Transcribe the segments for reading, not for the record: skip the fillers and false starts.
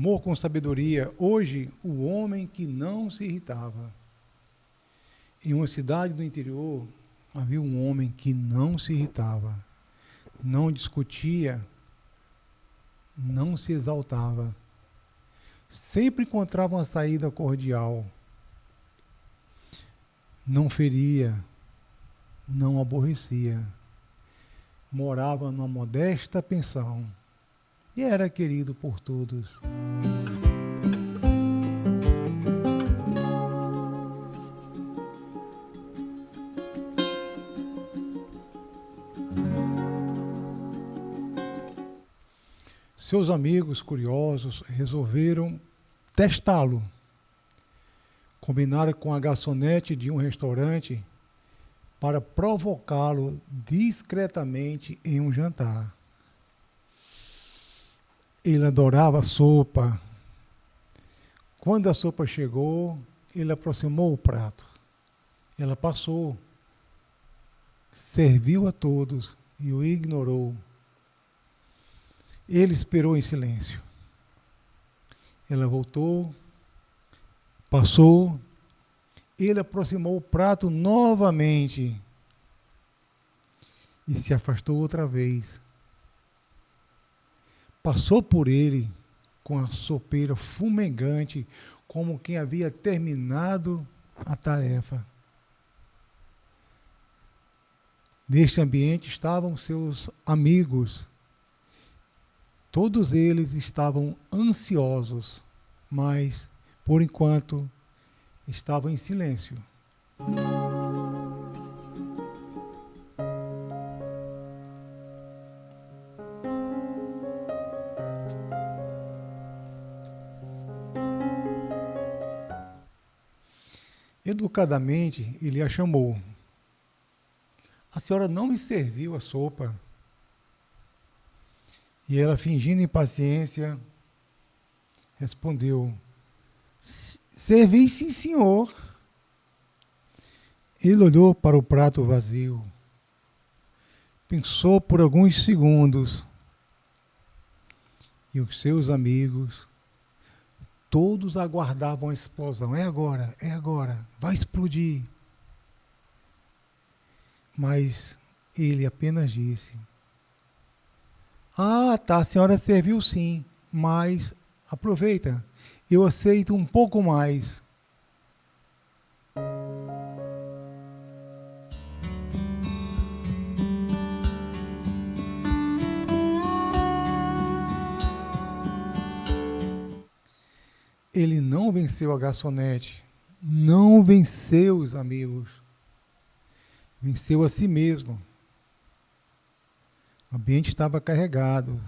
amor com sabedoria. Hoje, o homem que não se irritava. Em uma cidade do interior, havia um homem que não se irritava, não discutia, não se exaltava. Sempre encontrava uma saída cordial. Não feria, não aborrecia. Morava numa modesta pensão e era querido por todos. Seus amigos curiosos resolveram testá-lo. Combinaram com a garçonete de um restaurante para provocá-lo discretamente em um jantar. Ele adorava sopa. Quando a sopa chegou, ele aproximou o prato. Ela passou, serviu a todos e o ignorou. Ele esperou em silêncio. Ela voltou, passou, ele aproximou o prato novamente e se afastou outra vez. Passou por ele com a sopeira fumegante, como quem havia terminado a tarefa. Neste ambiente estavam seus amigos. Todos eles estavam ansiosos, mas, por enquanto, estavam em silêncio. Educadamente, ele a chamou. A senhora não me serviu a sopa. E ela, fingindo impaciência, respondeu: servi, sim, senhor. Ele olhou para o prato vazio. Pensou por alguns segundos. E os seus amigos, todos aguardavam a explosão. É agora, vai explodir. Mas ele apenas disse: ah, tá, a senhora serviu sim, mas aproveita, eu aceito um pouco mais. Ele não venceu a garçonete, não venceu os amigos, venceu a si mesmo. O ambiente estava carregado.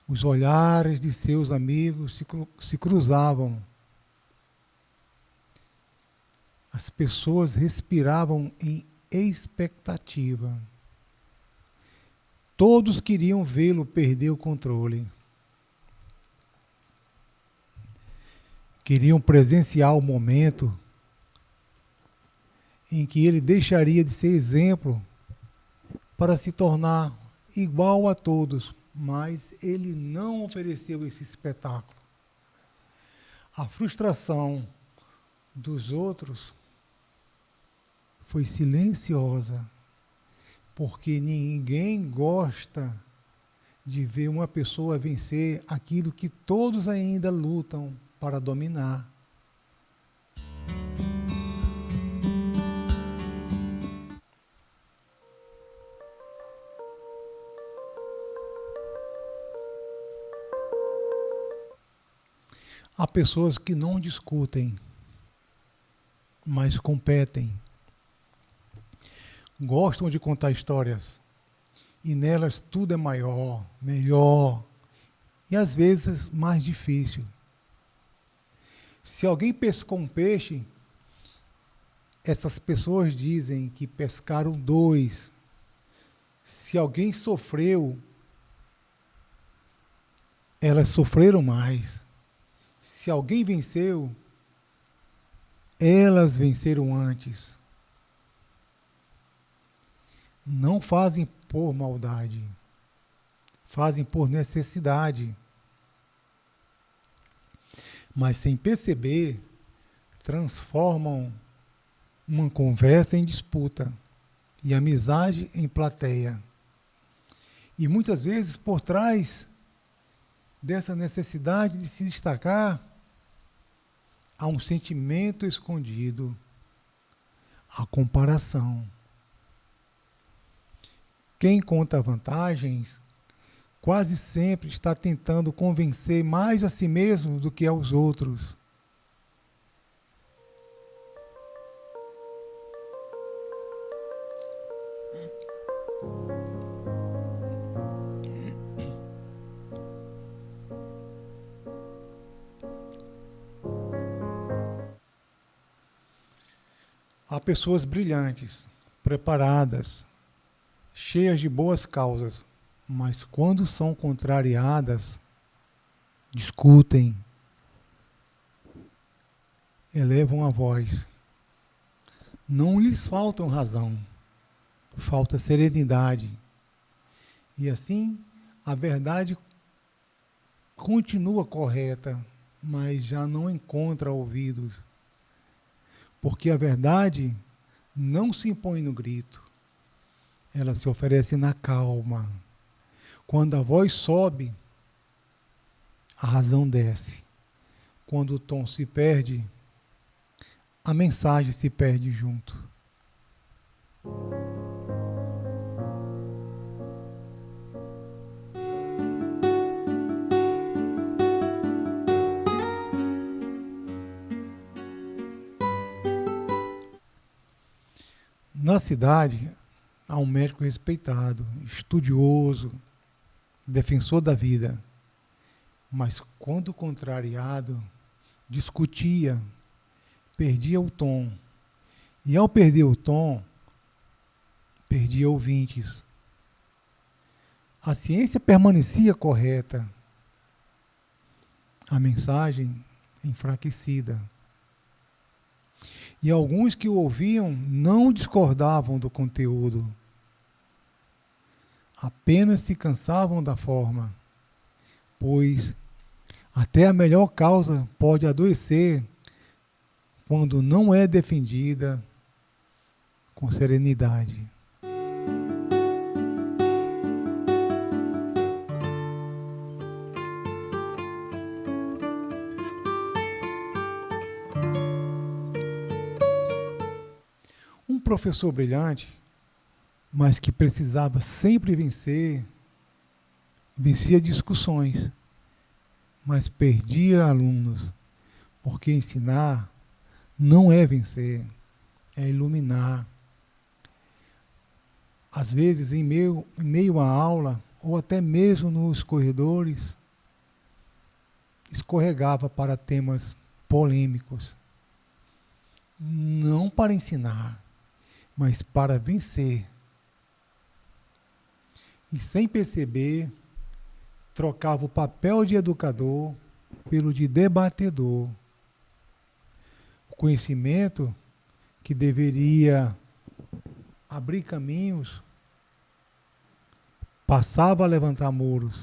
Os olhares de seus amigos se cruzavam. As pessoas respiravam em expectativa. Todos queriam vê-lo perder o controle. Queriam presenciar o momento em que ele deixaria de ser exemplo para se tornar igual a todos, mas ele não ofereceu esse espetáculo. A frustração dos outros foi silenciosa, porque ninguém gosta de ver uma pessoa vencer aquilo que todos ainda lutam para dominar. Há pessoas que não discutem, mas competem. Gostam de contar histórias. E nelas tudo é maior, melhor e às vezes mais difícil. Se alguém pescou um peixe, essas pessoas dizem que pescaram 2. Se alguém sofreu, elas sofreram mais. Se alguém venceu, elas venceram antes. Não fazem por maldade, fazem por necessidade. mas sem perceber, transformam uma conversa em disputa e amizade em plateia. E muitas vezes, por trás dessa necessidade de se destacar, há um sentimento escondido, a comparação. Quem conta vantagens quase sempre está tentando convencer mais a si mesmo do que aos outros. Há pessoas brilhantes, preparadas, cheias de boas causas, mas quando são contrariadas, discutem, elevam a voz. Não lhes faltam razão, falta serenidade. E assim, a verdade continua correta, mas já não encontra ouvidos. Porque a verdade não se impõe no grito, ela se oferece na calma. Quando a voz sobe, a razão desce. Quando o tom se perde, a mensagem se perde junto. Na cidade, há um médico respeitado, estudioso, defensor da vida, mas quando contrariado, discutia, perdia o tom. E ao perder o tom, perdia ouvintes. A ciência permanecia correta, a mensagem enfraquecida. E alguns que o ouviam não discordavam do conteúdo, apenas se cansavam da forma, pois até a melhor causa pode adoecer quando não é defendida com serenidade. Um professor brilhante, mas que precisava sempre vencer, vencia discussões, mas perdia alunos, porque ensinar não é vencer, é iluminar. Às vezes, em meio à aula, ou até mesmo nos corredores, escorregava para temas polêmicos. Não para ensinar, mas para vencer. E sem perceber, trocava o papel de educador pelo de debatedor. O conhecimento que deveria abrir caminhos, passava a levantar muros.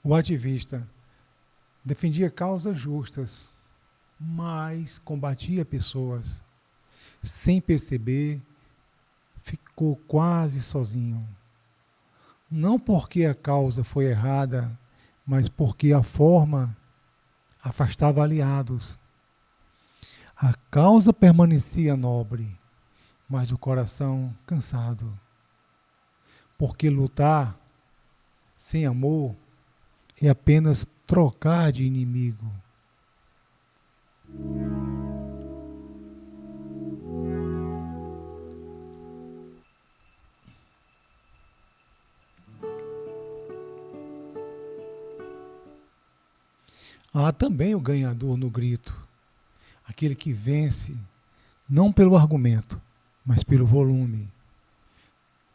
O ativista defendia causas justas, mas combatia pessoas. Sem perceber, ficou quase sozinho. Não porque a causa foi errada, mas porque a forma afastava aliados. A causa permanecia nobre, mas o coração cansado. Porque lutar sem amor é apenas trocar de inimigo. Há também o ganhador no grito, aquele que vence, não pelo argumento, mas pelo volume.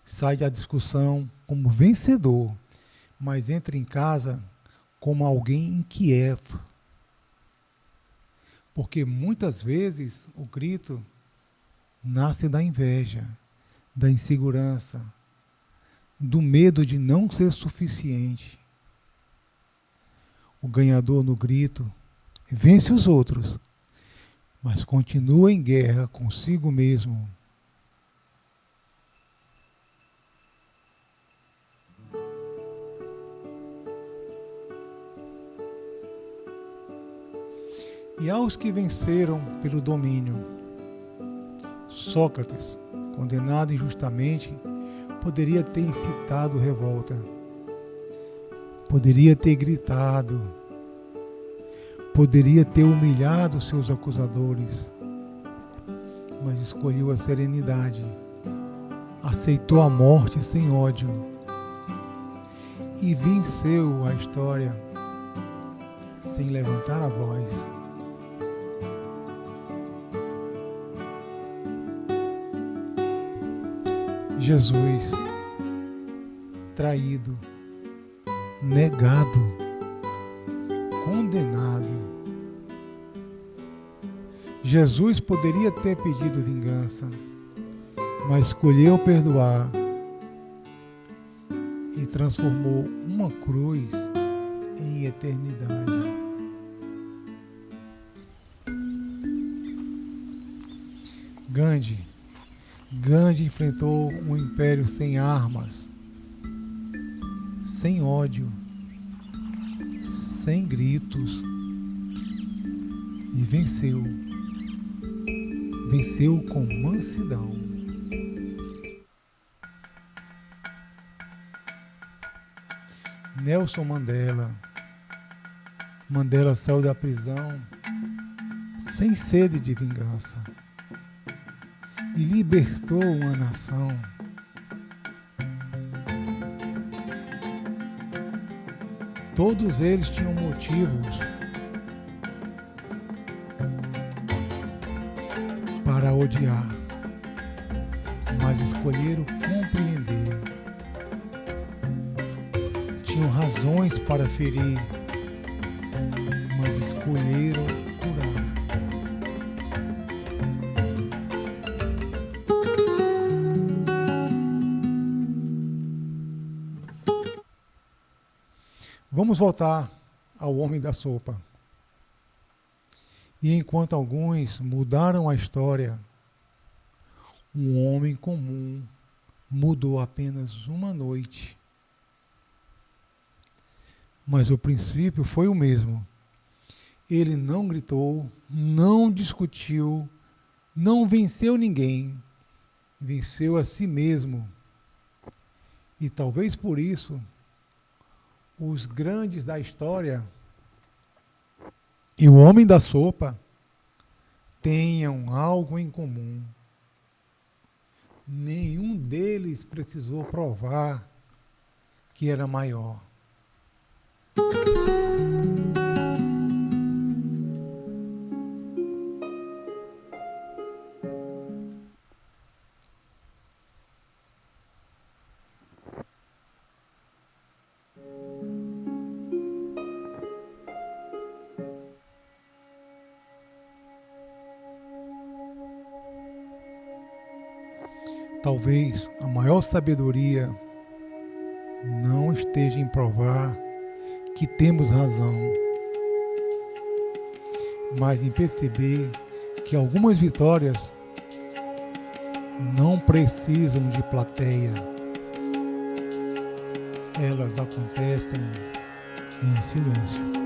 Sai da discussão como vencedor, mas entra em casa como alguém inquieto. Porque muitas vezes o grito nasce da inveja, da insegurança, do medo de não ser suficiente. O ganhador no grito vence os outros, mas continua em guerra consigo mesmo. E aos que venceram pelo domínio, Sócrates, condenado injustamente, poderia ter incitado revolta, poderia ter gritado, poderia ter humilhado seus acusadores, mas escolheu a serenidade, aceitou a morte sem ódio e venceu a história sem levantar a voz. Jesus, traído, negado, condenado. Jesus poderia ter pedido vingança, mas escolheu perdoar e transformou uma cruz em eternidade. Gandhi enfrentou um império sem armas, sem ódio, sem gritos e venceu. Venceu com mansidão. Nelson Mandela saiu da prisão sem sede de vingança e libertou uma nação. Todos eles tinham motivos para odiar, mas escolheram compreender. Tinham razões para ferir, mas escolheram curar. Vamos voltar ao homem da sopa. E enquanto alguns mudaram a história, um homem comum mudou apenas uma noite. Mas o princípio foi o mesmo. Ele não gritou, não discutiu, não venceu ninguém, venceu a si mesmo. E talvez por isso, os grandes da história e o homem da sopa tenham algo em comum. Nenhum deles precisou provar que era maior. Talvez a maior sabedoria não esteja em provar que temos razão, mas em perceber que algumas vitórias não precisam de plateia. Elas acontecem em silêncio.